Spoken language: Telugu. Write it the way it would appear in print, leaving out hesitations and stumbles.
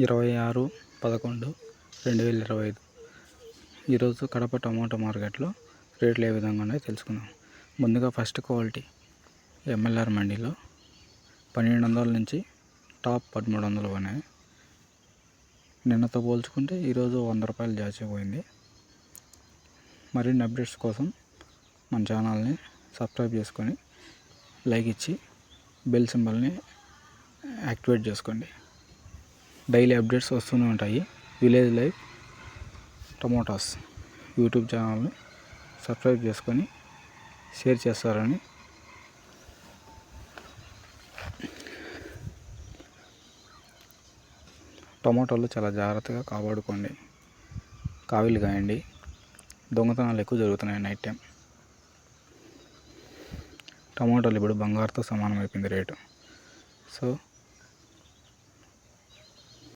26/11/2025 ఈరోజు కడప టమాటో మార్కెట్లో రేట్లు ఏ విధంగా ఉన్నాయో తెలుసుకుందాం. ముందుగా ఫస్ట్ క్వాలిటీ ఎంఎల్ఆర్ మండీలో 1200 నుంచి టాప్ 1300 ఉన్నాయి. నిన్నతో పోల్చుకుంటే ఈరోజు 100 రూపాయలు జాచిపోయింది. మరిన్ని అప్డేట్స్ కోసం మన ఛానల్ని సబ్స్క్రైబ్ చేసుకొని లైక్ ఇచ్చి బెల్ సింబల్ని యాక్టివేట్ చేసుకోండి. డైలీ అప్డేట్స్ వస్తూనే ఉంటాయి. విలేజ్ లైఫ్ టమోటాస్ యూట్యూబ్ ఛానల్ని సబ్స్క్రైబ్ చేసుకొని షేర్ చేస్తారని టమాటాలు చాలా జాగ్రత్తగా కాపాడుకోండి. కావిలు కాయండి. దొంగతనాలు ఎక్కువ జరుగుతున్నాయి నైట్ టైం. టమాటాలు ఇప్పుడు బంగారుతో సమానం అయిపోయింది రేటు. సో